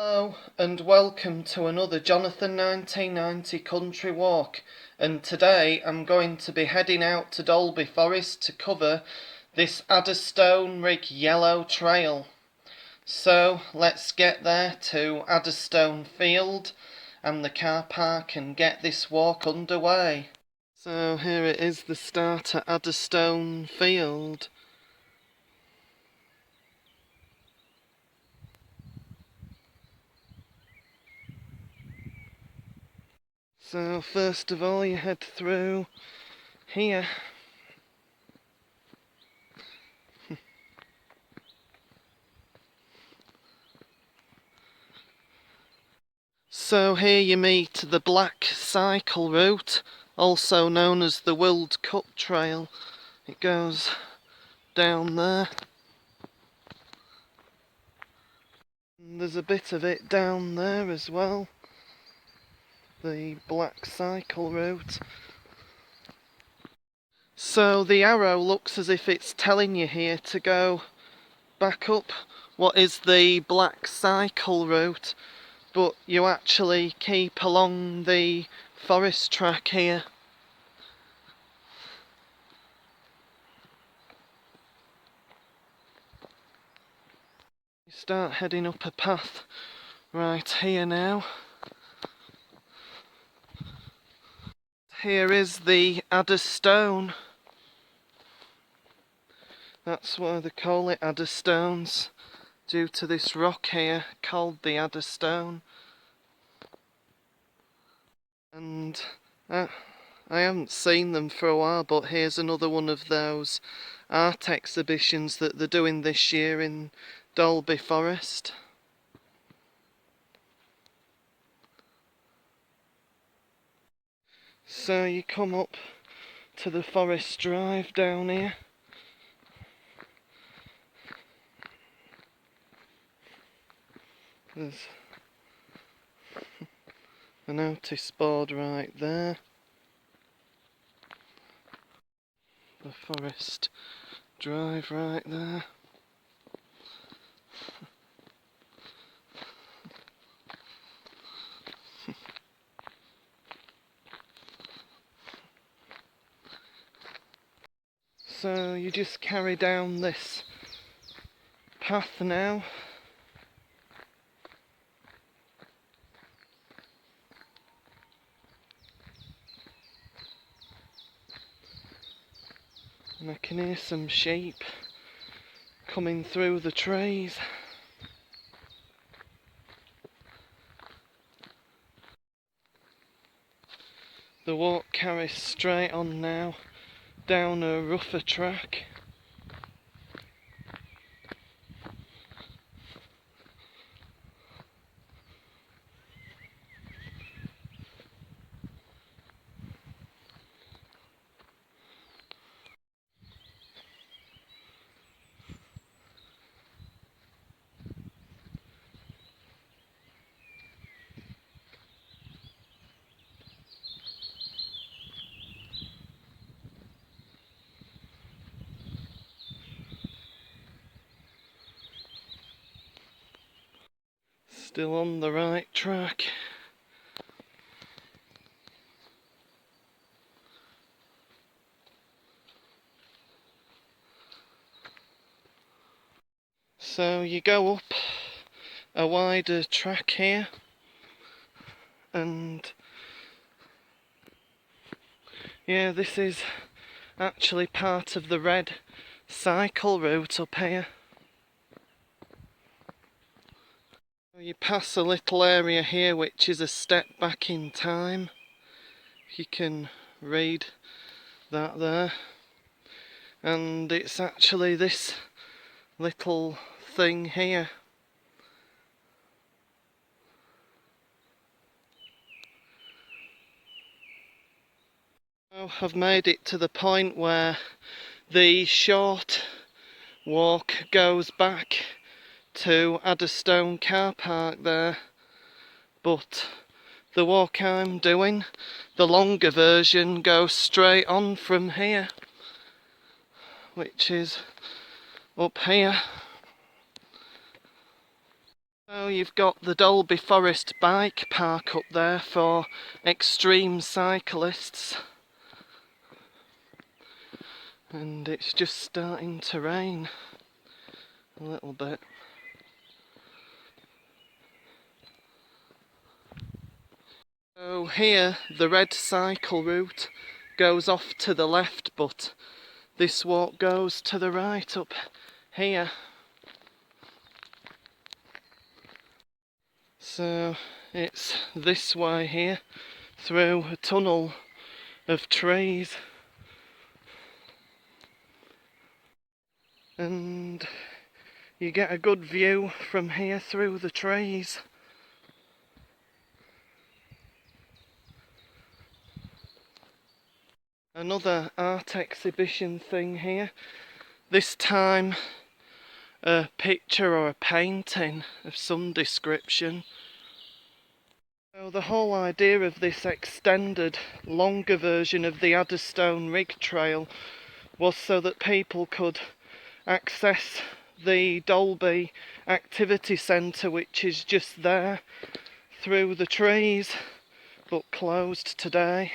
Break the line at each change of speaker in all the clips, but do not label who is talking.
Hello and welcome to another Jonathan 1990 country walk, and today I'm going to be heading out to Dalby Forest to cover this Adderstone Rigg yellow trail. So let's get there to Adderstone Field and the car park and get this walk underway. So here it is, the start at Adderstone Field. So first of all you head through here. So here you meet the black cycle route, also known as the World Cup Trail. It goes down there. And there's a bit of it down there as well, the black cycle route. So the arrow looks as if it's telling you here to go back up what is the black cycle route, but you actually keep along the forest track here. You start heading up a path right here now. Here is the Adderstone. That's why they call it Adderstones, due to this rock here called the Adderstone. And I haven't seen them for a while, but here's another one of those art exhibitions that they're doing this year in Dalby Forest. So you come up to the forest drive down here. There's a notice board right there. The forest drive right there. So you just carry down this path now. And I can hear some sheep coming through the trees. The walk carries straight on now, down a rougher track. Still on the right track. So you go up a wider track here, and yeah, this is actually part of the red cycle route up here. You pass a little area here which is a step back in time. You can read that there. And it's actually this little thing here. I've made it to the point where the short walk goes back to Adderstone car park there, but the walk I'm doing, the longer version, goes straight on from here, which is up here. So you've got the Dalby Forest bike park up there for extreme cyclists. And it's just starting to rain a little bit. So here the red cycle route goes off to the left, but this walk goes to the right up here. So it's this way here through a tunnel of trees, and you get a good view from here through the trees. Another art exhibition thing here, this time a picture or a painting of some description. So the whole idea of this extended, longer version of the Adderstone Rigg trail was so that people could access the Dalby activity centre, which is just there through the trees but closed today.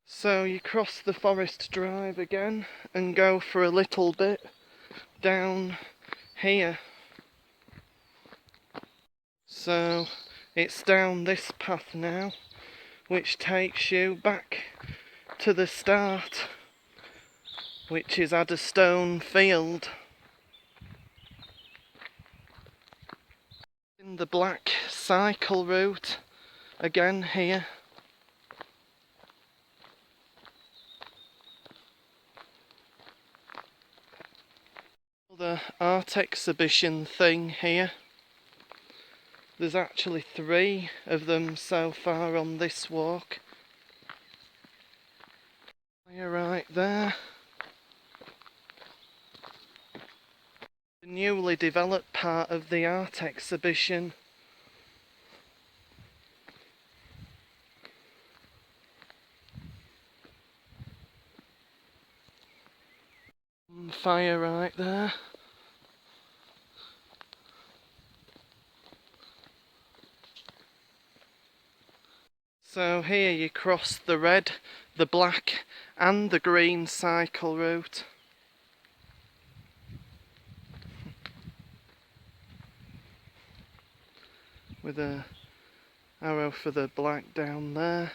So you cross the forest drive again and go for a little bit down here. So it's down this path now, which takes you back to the start, which is Adderstone Field. In the black cycle route again here. The art exhibition thing here. There's actually 3 of them so far on this walk. You're right there. The newly developed part of the art exhibition. Fire right there. So here you cross the red, the black and the green cycle route. With a arrow for the black down there.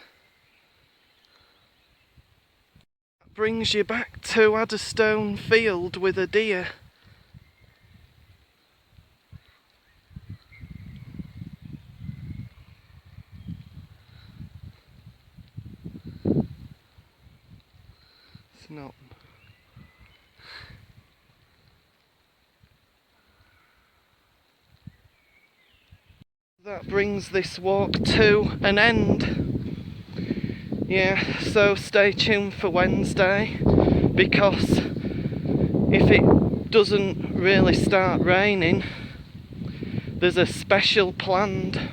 That brings you back to Adderstone Field with a deer. It's not. That brings this walk to an end. Yeah, so stay tuned for Wednesday, because if it doesn't really start raining, there's a special planned.